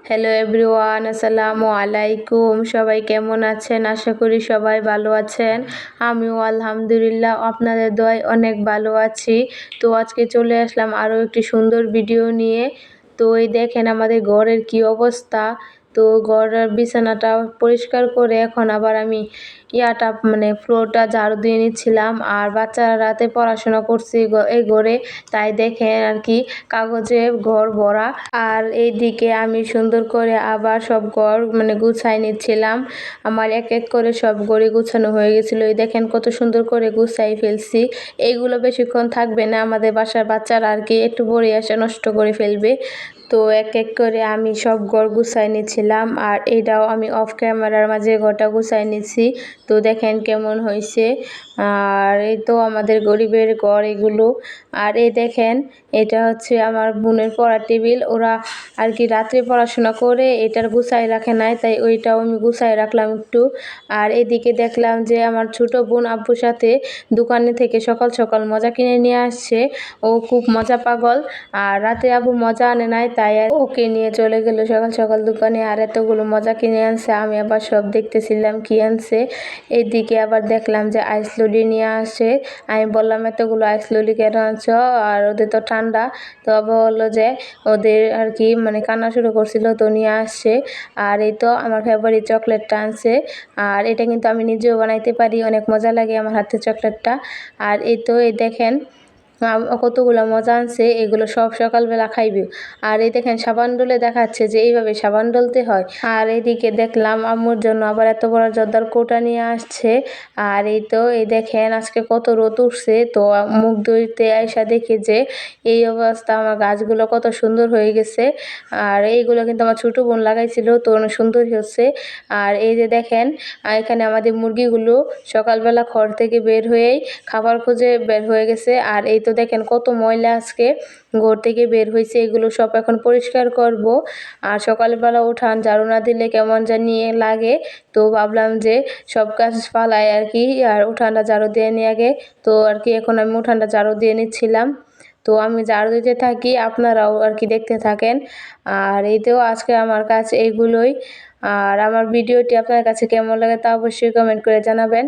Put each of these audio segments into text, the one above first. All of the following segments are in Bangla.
হ্যালো এভরিওয়ান, আসসালামু আলাইকুম। সবাই কেমন আছেন? আশা করি সবাই ভালো আছেন। আমিও আলহামদুলিল্লাহ আপনাদের দোয়ায় অনেক ভালো আছি। তো আজকে চলে আসলাম আরও একটি সুন্দর ভিডিও নিয়ে। তো এই দেখেন আমাদের ঘরের কি অবস্থা। তো ঘরের বিছানাটা পরিষ্কার করে এখন আবার আমি ফ্লোরটা ঝাড়ু দিয়ে নিচ্ছিলাম। আর বাচ্চারা রাতে পড়াশোনা করছে এই ঘরে, তাই দেখেন আর কি কাগজে ঘর ভরা। আর এইদিকে আমি সুন্দর করে আবার সব ঘর গুছাই নিচ্ছিলাম। আমার এক এক করে সব ঘরে গুছানো হয়ে গেছিলো। এই দেখেন কত সুন্দর করে গুছাই ফেলছি। এইগুলো বেশিক্ষণ থাকবে না, আমাদের বাসার বাচ্চারা আর কি একটু পরে এসে নষ্ট করে ফেলবে। তো এক এক করে আমি সব ঘর গুছাই নিচ্ছিলাম। আর এটাও আমি অফ ক্যামেরার মাঝে ঘরটা গুছাই নিচ্ছি। তো দেখেন কেমন হয়েছে। আর এই তো আমাদের গরিবের ঘর এগুলো। আর এই দেখেন এটা হচ্ছে আমার বোনের পড়ার টেবিল। ওরা আর কি রাত্রে পড়াশোনা করে এটার গুছাই রাখে নাই, তাই ওইটাও আমি গুছাই রাখলাম একটু। আর এদিকে দেখলাম যে আমার ছোট বোন আব্বুর সাথে দোকানে থেকে সকাল সকাল মজা কিনে নিয়ে আসছে। ও খুব মজা পাগল। আর রাতে আব্বু মজা আনে নাই, তাই ওকে নিয়ে চলে গেল সকাল সকাল দোকানে। আর এতগুলো মজা কিনে আনছে, আমি আবার সব দেখতেছিলাম কি আনছে। এদিকে আবার দেখলাম যে আইস ললি নিয়ে আসে। আমি বললাম এতগুলো আইস ললি কেন আনছ? আর ওদের তো ঠান্ডা। তো আবার বললো যে ওদের আর কি কান্না শুরু করছিল, তো নিয়ে আসছে। আর এই তো আমার ফেভারিট চকলেটটা আনছে। আর এটা কিন্তু আমি নিজেও বানাইতে পারি, অনেক মজা লাগে আমার হাতের চকলেটটা। আর এই তো এই দেখেন কতগুলো মজা আনছে, এগুলো সব সকালবেলা খাইবে। আর এই দেখেন সাবান ডলে দেখাচ্ছে যে এইভাবে সাবান ডলতে হয়। আর এইদিকে দেখলাম আম্মুর জন্য আবার এত বড় জর্দার কৌটা নিয়ে আসছে। আর এই তো এই দেখেন আজকে কত রোদ উঠছে। তো মুখ ধুইতে আইসা দেখি যে এই অবস্থা, আমার গাছগুলো কত সুন্দর হয়ে গেছে। আর এইগুলো কিন্তু আমার ছোটো বোন লাগাইছিল, তো অনেক সুন্দর হচ্ছে। আর এই যে দেখেন এখানে আমাদের মুরগিগুলো সকালবেলা ঘর থেকে বের হয়েই খাবার খুঁজে বের হয়ে গেছে। আর এই তো দেখেন কত ময়লা আজকে ঘর থেকে বের হয়েছে, এগুলো সব এখন পরিষ্কার করব। আর সকালবেলা উঠান ঝাড়ু না দিলে কেমন জানি লাগে। তো ভাবলাম যে সব কাজ ফালাই আর কি, আর উঠানটা ঝাড়ু দিয়ে নিয়ে আগে। তো আর কি এখন আমি উঠানটা ঝাড়ু দিয়ে নিচ্ছিলাম। তো আমি ঝাড়ু দিতে থাকি, আপনারাও আর কি দেখতে থাকেন। আর এইতেও আজকে আমার কাছে এইগুলোই। আর আমার ভিডিওটি আপনার কাছে কেমন লাগে তা অবশ্যই কমেন্ট করে জানাবেন।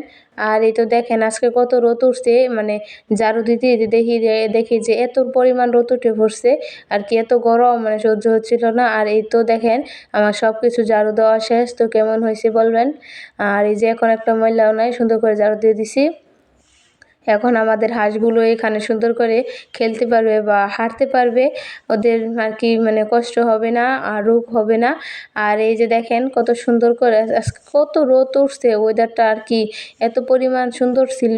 আর এই তো দেখেন আজকে কত রোদ উঠছে, ঝাড়ু দিতে দিতে দেখি যে এত পরিমাণ রোদ উঠে পড়ছে আর কি, এত গরম সহ্য হচ্ছিল না। আর এই তো দেখেন আমার সব কিছু ঝাড়ু দেওয়া শেষ। তো কেমন হয়েছে বলবেন। আর এই যে এখন একটা ময়লাও নাই, সুন্দর করে ঝাড়ু দিয়ে দিছি। এখন আমাদের হাঁসগুলো এখানে সুন্দর করে খেলতে পারবে বা হাঁটতে পারবে, ওদের আর কি কষ্ট হবে না আর রোগ হবে না। আর এই যে দেখেন কত সুন্দর করে আজকে কত রোদ উঠছে, ওয়েদারটা আর কি এত পরিমাণ সুন্দর ছিল।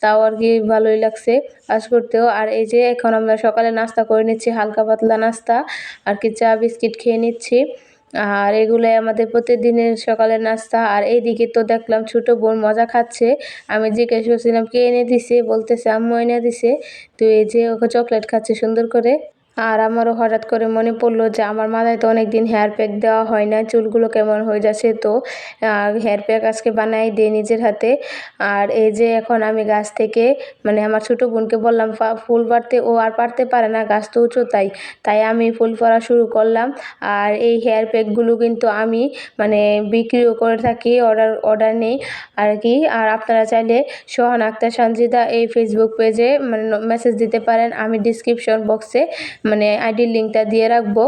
তাও আর কি ভালোই লাগছে কাজ করতেও। আর এই যে এখন আমরা সকালে নাস্তা করে নিচ্ছি, হালকা পাতলা নাস্তা আর কি, চা বিস্কিট খেয়ে নিচ্ছি। আর এগুলোই আমাদের প্রতিদিনের সকালের নাস্তা। আর এইদিকে তো দেখলাম ছোট বোন মজা খাচ্ছে। আমি জিজ্ঞেস করছিলাম কে এনে দিছে, বলতেছে আম্মু এনে দিছে। তো এই যে ওকে চকলেট খাচ্ছে সুন্দর করে। আর আমারও হঠাৎ করে মনে পড়লো যে আমার মাথায় তো অনেক দিন হেয়ার প্যাক দেওয়া হয় না, চুলগুলো কেমন হয়ে যাচ্ছে। তো হেয়ার প্যাক আজকে বানাই দিই নিজের হাতে। আর এই যে এখন আমি গাছ থেকে আমার ছোটো বোনকে বললাম ফুল পাড়তে, ও আর পারতে পারে না, গাছ তো উঁচু, তাই তাই আমি ফুল পড়া শুরু করলাম। আর এই হেয়ার প্যাকগুলো কিন্তু আমি বিক্রিও করে থাকি, অর্ডার নেই আর কি। আর আপনারা চাইলে সোহান আক্তার সঞ্জিদা এই ফেসবুক পেজে মেসেজ দিতে পারেন, আমি ডিসক্রিপশন বক্সে আইডির লিঙ্কটা দিয়ে রাখবো।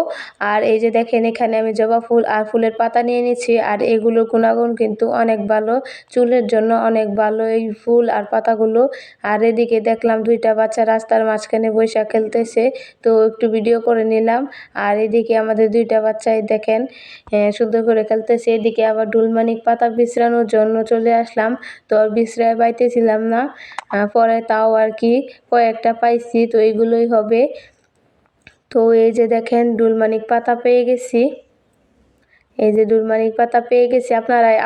আর এই যে দেখেন এখানে আমি জবা ফুল আর ফুলের পাতা নিয়ে নিচ্ছি। আর এগুলোর গুণাগুণ কিন্তু অনেক ভালো, চুলের জন্য অনেক ভালো এই ফুল আর পাতাগুলো। আর এদিকে দেখলাম দুইটা বাচ্চা রাস্তার মাঝখানে বৈশা খেলতেছে, তো একটু ভিডিও করে নিলাম। আর এদিকে আমাদের দুইটা বাচ্চাই দেখেন সুন্দর করে খেলতেছে। এদিকে আবার ডুলমানিক পাতা বিশ্রানোর জন্য চলে আসলাম, তো বিশ্রায় পাইতেছিলাম না। পরে তাও আর কি কয়েকটা পাইছি, তো এইগুলোই হবে। তো এই যে দেখেন ডুলমানিক পাতা পেয়ে গেছি, এই যে ডুলমানিক পাতা পেয়ে গেছি।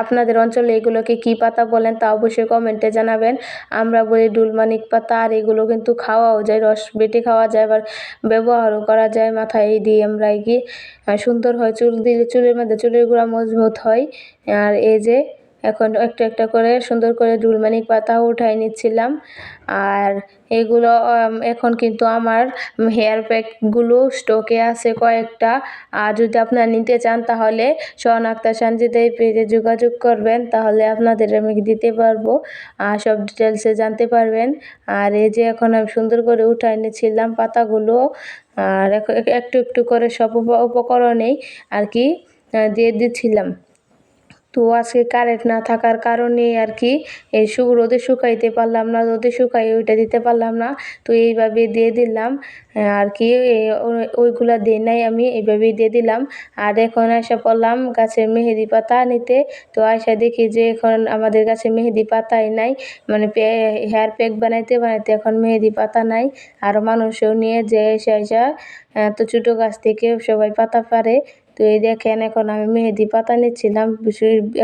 আপনাদের অঞ্চলে এগুলোকে কি পাতা বলেন তা অবশ্যই কমেন্টে জানাবেন। আমরা বলি ডুলমানিক পাতা। আর এগুলো কিন্তু খাওয়াও যায়, রস বেটে খাওয়া যায়, আবার ব্যবহারও করা যায়, মাথায় দিয়ে আমরা কি সুন্দর হয়, চুল দিলে চুলের মধ্যে চুলের গোড়া মজবুত হয়। আর এই যে এখন একটা একটা করে সুন্দর করে ডুলমানিক পাতা উঠাই নিচ্ছিলাম। আর এগুলো এখন কিন্তু আমার হেয়ার প্যাকগুলো স্টকে আছে কয়েকটা। আর যদি আপনারা নিতে চান তাহলে সোহান আক্তার সানজিদা এই পেজে যোগাযোগ করবেন, তাহলে আপনাদের আমি দিতে পারবো, আর সব ডিটেলসে জানতে পারবেন। আর এই যে এখন আমি সুন্দর করে উঠাই নিচ্ছিলাম পাতাগুলো। আর একটু একটু করে সব উপকরণেই আর কি দিয়ে দিচ্ছিলাম। তো আজকে কারেন্ট না থাকার কারণে আর কি এই রোদে শুকাইতে পারলাম না, রোদে শুকাই ওইটা দিতে পারলাম না। তো এইভাবে দিয়ে দিলাম আর কি, ওইগুলা দিই নাই, আমি এইভাবেই দিয়ে দিলাম। আর এখন এসে পড়লাম গাছের মেহেদি পাতা নিতে। তো আয়সা দেখি যে এখন আমাদের গাছে মেহেদি পাতাই নাই, মানে হেয়ার প্যাক বানাইতে বানাইতে এখন মেহেদি পাতা নাই। আরও মানুষও নিয়ে যে এসে তো ছোটো গাছ থেকে সবাই পাতা পারে। তো এই দেখেন এখন আমি মেহেদি পাতা নিচ্ছিলাম,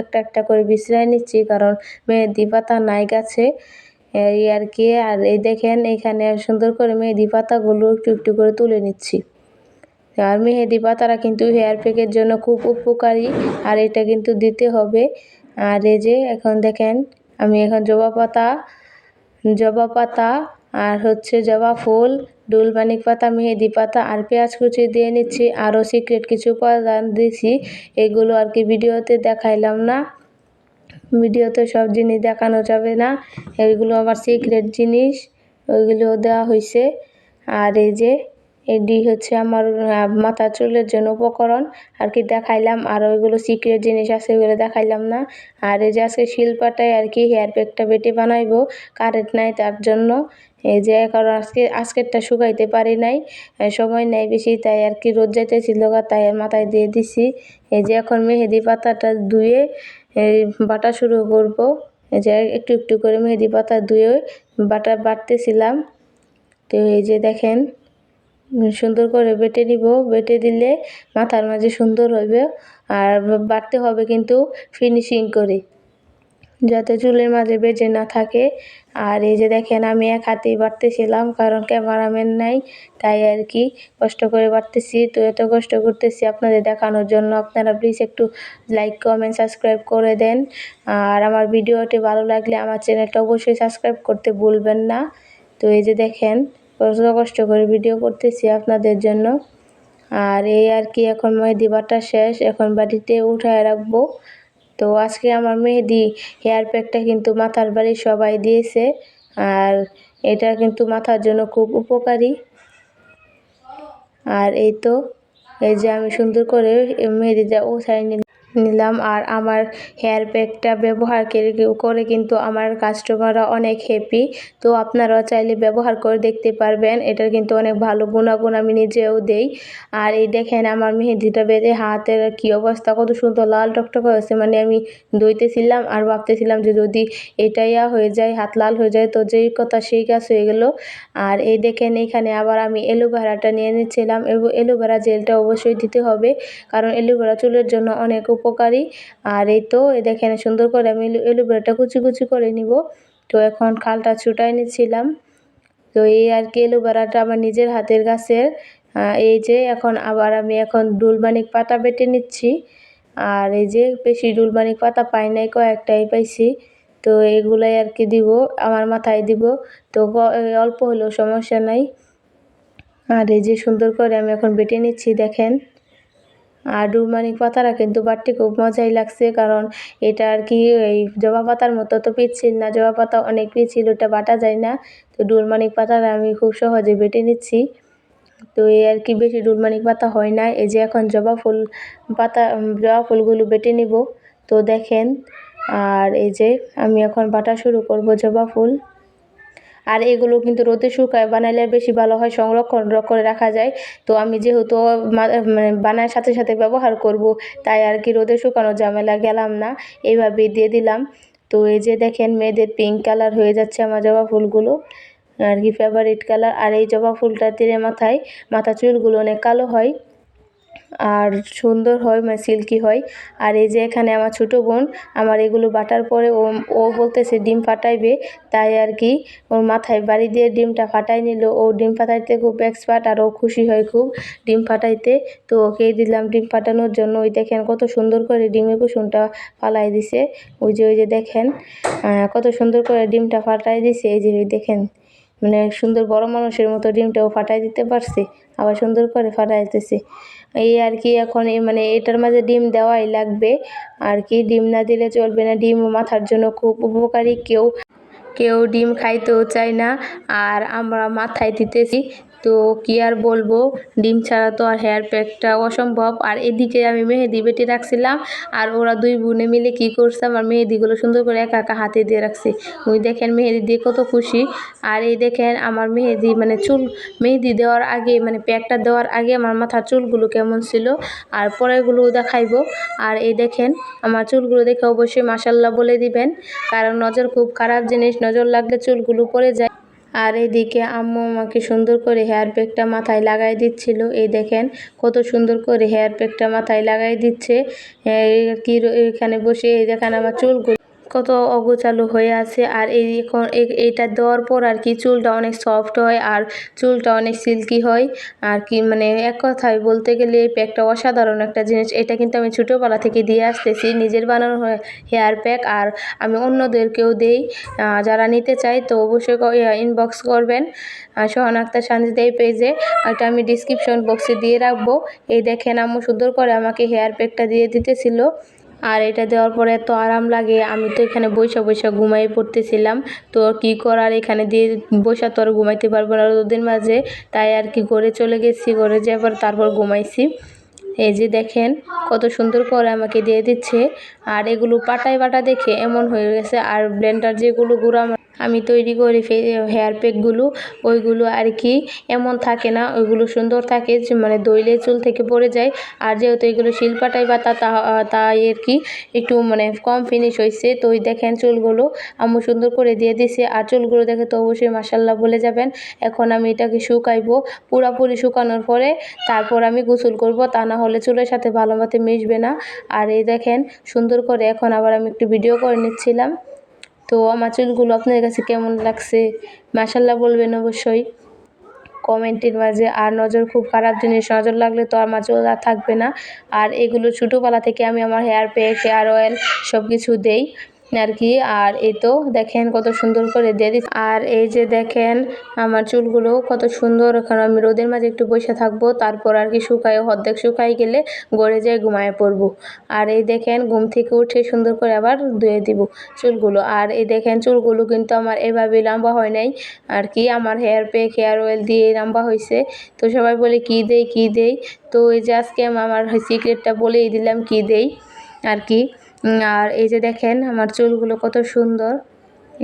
একটা একটা করে বিছড়াই নিচ্ছি, কারণ মেহেদি পাতা নাই গাছে, এই আর কি। আর এই দেখেন এখানে সুন্দর করে মেহেদি পাতাগুলো একটু একটু করে তুলে নিচ্ছি। আর মেহেদি পাতাটা কিন্তু হেয়ার প্যাকের জন্য খুব উপকারী, আর এটা কিন্তু দিতে হবে। আর এই যে এখন দেখেন আমি এখন জবা পাতা আর হচ্ছে জবা ফুল, ডুলমানিক পাতা, মেহেদি পাতা আর পেঁয়াজ কুচি দিয়ে নিচ্ছি। আরও সিক্রেট কিছু উপাদান দিয়েছি, এগুলো আর কি ভিডিওতে দেখাইলাম না, ভিডিওতে সব জিনিস দেখানো যাবে না, এগুলো আমার সিক্রেট জিনিস, ওইগুলো দেওয়া হয়েছে। আর এই যে এটি হচ্ছে আমার মাথা চুলের জন্য উপকরণ আর কি দেখাইলাম, আর ওইগুলো সিক্রেট জিনিস আছে ওইগুলো দেখাইলাম না। আর এই যে আজকে শিলপাটায় আর কি হেয়ার প্যাকটা বেটে বানাইবো, কারেন্ট নাই তার জন্য। এই যে কারণ আজকেরটা শুকাইতে পারি নাই, সময় নেই বেশি, তাই আর কি রোদ যাইতেছিল তাই মাথায় দিয়ে দিছি। এই যে এখন মেহেদি পাতাটা ধুয়ে বাটা শুরু করব। এই যে একটু একটু করে মেহেদি পাতা ধুয়ে বাটতেছিলাম। তো এই যে দেখেন সুন্দর করে বেটে নিব, বেটে দিলে মাথার মাঝে সুন্দর হবে। আর বাটতে হবে কিন্তু ফিনিশিং করে, যাতে চুলের মাঝে বেজে না থাকে। আর এই যে দেখেন আমি এক হাতেই বাটতেছিলাম, কারণ ক্যামেরাম্যান নাই, তাই আর কি কষ্ট করে বাটতেছি। তো এত কষ্ট করতেছি আপনাদের দেখানোর জন্য, আপনারা প্লিজ একটু লাইক কমেন্ট সাবস্ক্রাইব করে দেন। আর আমার ভিডিওটি ভালো লাগলে আমার চ্যানেলটা অবশ্যই সাবস্ক্রাইব করতে ভুলবেন না। তো এই যে দেখেন কত কষ্ট করে ভিডিও করতেছি আপনাদের জন্য। আর এই আর কি এখন মেহেদি বাটা শেষ, এখন বাটিতে উঠায় রাখবো। তো আজকে আমার মেহেদি হেয়ার প্যাকটা কিন্তু মাথার বাড়ি সবাই দিয়েছে, আর এটা কিন্তু মাথার জন্য খুব উপকারী। আর এই তো এই যে আমি সুন্দর করে মেহেদিটা উঠাই নিলাম। আর আমার হেয়ার প্যাকটা ব্যবহার করে কিন্তু আমার কাস্টমাররা অনেক হ্যাপি। তো আপনারাও চাইলে ব্যবহার করে দেখতে পারবেন, এটার কিন্তু অনেক ভালো গুণাগুণ আমি নিজেও দেই। আর এই দেখেন আমার মেহেদিটা বেঁধে হাতের কি অবস্থা, কত সুন্দর লাল টকটক হয়েছে, মানে আমি ধুইতেছিলাম আর ভাবতেছিলাম যে যদি এটাই হয়ে যায়, হাত লাল হয়ে যায়, তো যেই কথা সেই কাজ হয়ে গেল। আর এই দেখেন এখানে আবার আমি অ্যালোভেরাটা নিয়ে নিচ্ছিলাম, অ্যালোভেরা জেলটা অবশ্যই দিতে হবে, কারণ অ্যালোভেরা চুলের জন্য অনেক উপকারী। আর এই তো এই দেখেন সুন্দর করে আমি অ্যালোভেরাটা কুচি কুচি করে নিব। তো এখন খালটা ছুটাই নিচ্ছিলাম। তো এই আর কি অ্যালোভেরাটা আমার নিজের হাতের গাছের। এই যে এখন আবার আমি এখন ডুলমানিক পাতা বেটে নিচ্ছি। আর এই যে বেশি ডুলমানিক পাতা পাই নাই, কয়েকটাই পাইছি। তো এগুলাই আর কি দিব, আমার মাথায় দিব। তো অল্প হলেও সমস্যা নাই। আর এই যে সুন্দর করে আমি এখন বেটে নিচ্ছি দেখেন। আর ডুলমানিক পাতাটা কিন্তু বাটতে খুব মজাই লাগছে, কারণ এটা আর কি এই জবা পাতার মতো তো পিচ্ছিল না, জবা পাতা অনেক পিচ্ছিল, ওটা বাটা যায় না। তো ডুলমানিক পাতাটা আমি খুব সহজে বেটে নিচ্ছি। তো এই আর কি বেশি ডুলমানিক পাতা হয় না। এই যে এখন জবা ফুলগুলো বেটে নিব। তো দেখেন, আর এই যে আমি এখন বাটা শুরু করব জবা ফুল। আর এগুলো কিন্তু রোদে শুকায় বানাইলে বেশি ভালো হয়, সংরক্ষণ করে রাখা যায়। তো আমি যেহেতু মানে বানার সাথে সাথে ব্যবহার করব, তাই আর কি রোদে শুকানো ঝামেলা গেলাম না, এইভাবেই দিয়ে দিলাম। তো এই যে দেখেন মেয়েদের পিঙ্ক কালার হয়ে যাচ্ছে আমার জবা ফুলগুলো, আর কি ফেভারিট কালার। আর এই জবা ফুলটা দিলে মাথা চুলগুলো অনেক কালো হয়। আর সুন্দর হয়, মানে সিল্কি হয়। আর এই যে এখানে আমার ছোটো বোন আমার এগুলো বাটার পরে ও বলতেছে ডিম ফাটাইবে, তাই আর কি ওর মাথায় বাড়ি দিয়ে ডিমটা ফাটাই নিল। ও ডিম ফাটাইতে খুব এক্সপার্ট আর ও খুশি হয় খুব ডিম ফাটাইতে। তো ওকেই দিলাম ডিম ফাটানোর জন্য। ওই দেখেন কত সুন্দর করে ডিমের কুসুমটা ফালাই দিছে। ওই যে দেখেন কত সুন্দর করে ডিমটা ফাটাই দিছে। এই যে দেখেন, মানে সুন্দর বড় মানুষের মতো ডিমটাও ফাটাই দিতে পারছে, আবার সুন্দর করে ফাটাইতেছে। এই আর কি এখন মানে এটার মাঝে ডিম দেওয়াই লাগবে আর কি, ডিম না দিলে চলবে না। ডিম মাথার জন্য খুব উপকারী। কেউ কেউ ডিম খাইতেও চায় না, আর আমরা মাথায় দিতেছি। তো কি আর বলবো, ডিম ছাড়া তো আর হেয়ার প্যাকটা অসম্ভব। আর এদিকে আমি মেহেদি বেটে রাখছিলাম, আর ওরা দুই বোনে মিলে কি করছে, আমার মেহেদিগুলো সুন্দর করে একা একা হাতে দিয়ে রাখছে। ওই দেখেন মেহেদি দিয়ে কত খুশি। আর এই দেখেন আমার মেহেদি, মানে মেহেদি দেওয়ার আগে, মানে প্যাকটা দেওয়ার আগে আমার মাথার চুলগুলো কেমন ছিল, আর পরেরগুলো দেখাইবো। আর এই দেখেন আমার চুলগুলো দেখে অবশ্যই মাশাল্লাহ বলে দিবেন, কারণ নজর খুব খারাপ জিনিস, নজর লাগলে চুলগুলো পড়ে যায়। আর এইদিকে আম্মু আমাকে সুন্দর করে হেয়ার প্যাকটা মাথায় লাগাই দিচ্ছিল। এই দেখেন কত সুন্দর করে হেয়ার প্যাকটা মাথায় লাগাই দিচ্ছে। কি এখানে বসে এই দেখেন আমার চুলগুলো কত অগোছালো হয়ে আছে। আর এখন এইটা দেওয়ার পর আর কি চুলটা অনেক সফট হয়, আর চুলটা অনেক সিল্কি হয়। আর কি মানে এক কথায় বলতে গেলে এই প্যাকটা অসাধারণ একটা জিনিস। এটা কিন্তু আমি ছোটোবেলা থেকে দিয়ে আসতেছি, নিজের বানানো হেয়ার প্যাক। আর আমি অন্যদেরকেও দেই, যারা নিতে চায় তো অবশ্যই ইনবক্স করবেন সোহান আক্তার সানজিদা এই পেজে। এটা আমি ডিসক্রিপশন বক্সে দিয়ে রাখবো। এই দেখেন আম্মু সুন্দর করে আমাকে হেয়ার প্যাকটা দিয়ে দিতেছিল। আর এটা দেওয়ার পরে এত আরাম লাগে, আমি তো এখানে বইসা বইসা ঘুমাই পড়তেছিলাম। তো কি করার, এখানে দিয়ে বসা তো আর ঘুমাইতে পারবো না রোদের মাঝে, তাই আর কি ঘরে চলে গেছি। ঘরে যাবার তারপর ঘুমাইছি। এই যে দেখেন কত সুন্দর করে আমাকে দিয়ে দিচ্ছে। আর এগুলো পাটায় বাটা দেখে এমন হয়ে গেছে। আর ব্লেন্ডার যেগুলো গুঁড়া আমি তৈরি করি হেয়ার প্যাকগুলো, ওইগুলো আর কি এমন থাকে না, ওইগুলো সুন্দর থাকে যে মানে দইলে চুল থেকে পড়ে যায়। আর যেহেতু এগুলো শিলপাটায় বাতা, তাই আর কি একটু মানে কম ফিনিশ হয়েছে। তো ওই দেখেন চুলগুলো আম্মু সুন্দর করে দিয়ে দিছে। আর চুলগুলো দেখে তো অবশ্যই মাশাল্লাহ বলে যাবেন। এখন আমি এটাকে শুকাইবো, পুরাপুরি শুকানোর পরে তারপর আমি গোসল করব, তা না হলে চুলের সাথে ভালো মতো মিশবে না। আর এই দেখেন সুন্দর করে এখন আবার আমি একটু ভিডিও করে নিচ্ছিলাম। তো আমার চুলগুলো আপনাদের কাছে কেমন লাগছে মাশাল্লাহ বলবেন অবশ্যই কমেন্টের মাঝে। আর নজর খুব খারাপ জিনিস, নজর লাগলে তো আমার চুল আর থাকবে না। আর এগুলো ছোটোবেলা থেকে আমি আমার হেয়ার প্যাক, হেয়ার অয়েল সব কিছু দেই আর কি। আর এই তো দেখেন কত সুন্দর করে দিয়ে দিচ্ছি। আর এই যে দেখেন আমার চুলগুলো কত সুন্দর। এখন আমি রোদের মাঝে একটু বসে থাকবো, তারপর আর কি অর্ধেক শুকাই গেলে গড়ে যেয়ে ঘুমায় পড়বো। আর এই দেখেন ঘুম থেকে উঠে সুন্দর করে আবার ধুয়ে দিব চুলগুলো। আর এই দেখেন চুলগুলো কিন্তু আমার এভাবে লম্বা হয় নাই আর কি, আমার হেয়ার প্যাক, হেয়ার অয়েল দিয়ে লম্বা হয়েছে। তো সবাই বলে কি দেই কি দেই, তো এই যে আজকে আমার সিক্রেটটা বলেই দিলাম কি দেই আর কি। আর এই যে দেখেন আমার চুলগুলো কত সুন্দর।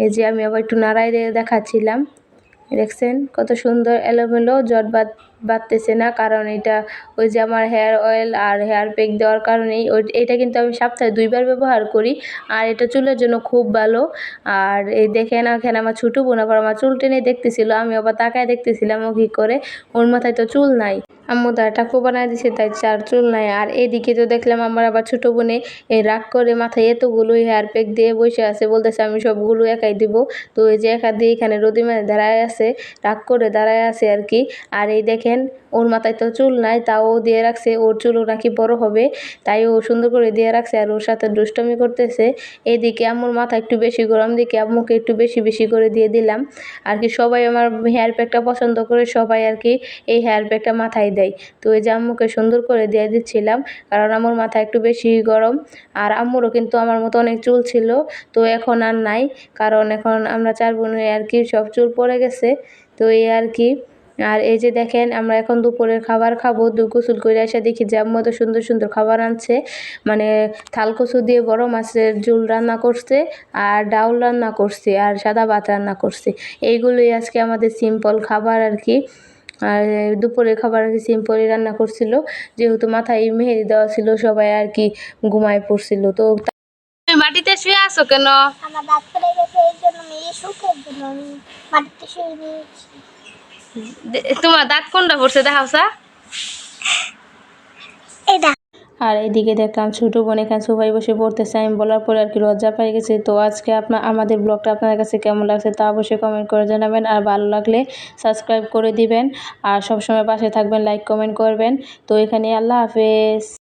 এই যে আমি আবার একটু নাড়াই দিয়ে দেখাচ্ছিলাম, দেখছেন কত সুন্দর এলোমেলো, জট বাঁধতেছে না, কারণ এটা ওই যে আমার হেয়ার অয়েল আর হেয়ার প্যাক দেওয়ার কারণেই। এটা কিন্তু আমি সপ্তাহে 2বার ব্যবহার করি, আর এটা চুলের জন্য খুব ভালো। আর এই দেখেন এখানে আমার ছোটো বোন আবার আমার চুল টেনে দেখতেছিল, আমি আবার তাকায় দেখতেছিলাম ও কী করে, ওর মাথায় তো চুল নাই। আম্মু তার টাকু বানায় দিছে, তাই চার চুল নাই। আর এদিকে তো দেখলাম আমার আবার ছোটো বোনে এই রাগ করে মাথায় এতগুলো হেয়ার প্যাক দিয়ে বসে আছে, বলতেছে আমি সবগুলো একাই দিব। তো এই যে একা দিয়ে এখানে রোদে মাঝে দাঁড়ায় আছে, রাগ করে দাঁড়ায় আছে আর কি। আর এই দেখেন ওর মাথায় তো চুল নাই, তাও ও দিয়ে রাখছে, ওর চুলও নাকি বড় হবে, তাই ও সুন্দর করে দিয়ে রাখছে। আর ওর সাথে দুষ্টমি করতেছে। এদিকে আম্মুর মাথা একটু বেশি গরম দিকে আম্মুকে একটু বেশি বেশি করে দিয়ে দিলাম আর কি। সবাই আমার হেয়ার প্যাকটা পছন্দ করে, সবাই আর কি এই হেয়ার প্যাকটা মাথায় দেয়। তো এই যে আম্মুকে সুন্দর করে দিয়ে দিচ্ছিলাম, কারণ আম্মুর মাথা একটু বেশি গরম। আর আম্মুরও কিন্তু আমার মতো অনেক চুল ছিল, তো এখন আর নাই, কারণ এখন আমরা 4 বোন হয়ে আর কি সব চুল পড়ে গেছে। তো এই আর কি। আর এই যে দেখেন আমরা এখন দুপুরের খাবার খাবো। গোসল করে এসে দেখি যে আম্মু তো সুন্দর সুন্দর খাবার আনছে, মানে থালকচু দিয়ে বড় মাছের ঝোল রান্না করছে, আর ডাউল রান্না করছে, আর সাদা ভাত রান্না করছে। এইগুলোই আজকে আমাদের সিম্পল খাবার আর কি। আর দুপুরের খাবার আর কি সিম্পলই রান্না করছিল, যেহেতু মাথায় মেহেদি দেওয়া ছিল, সবাই আর কি ঘুমায় পড়ছিল। তো তুমি মাটিতে শুয়ে আছো কেন? আমার দাঁত পড়ে গেছে, এই জন্য আমি শুকার জন্য আমি মাটিতে শুয়ে নিয়েছি। তোমার দাঁত কোনটা পড়ছে দেখাও সা। আর এইদিকে দেখলাম ছোটো বোন এখানে সোফায় বসে পড়তেছে। আমি বলার পরে আর কি লজ্জা পেয়ে গেছি। তো আজকে আমাদের ব্লগটা আপনাদের কাছে কেমন লাগছে তা অবশ্যই কমেন্ট করে জানাবেন, আর ভালো লাগলে সাবস্ক্রাইব করে দিবেন, আর সবসময় পাশে থাকবেন, লাইক কমেন্ট করবেন। তো এখানে আল্লাহ হাফেজ।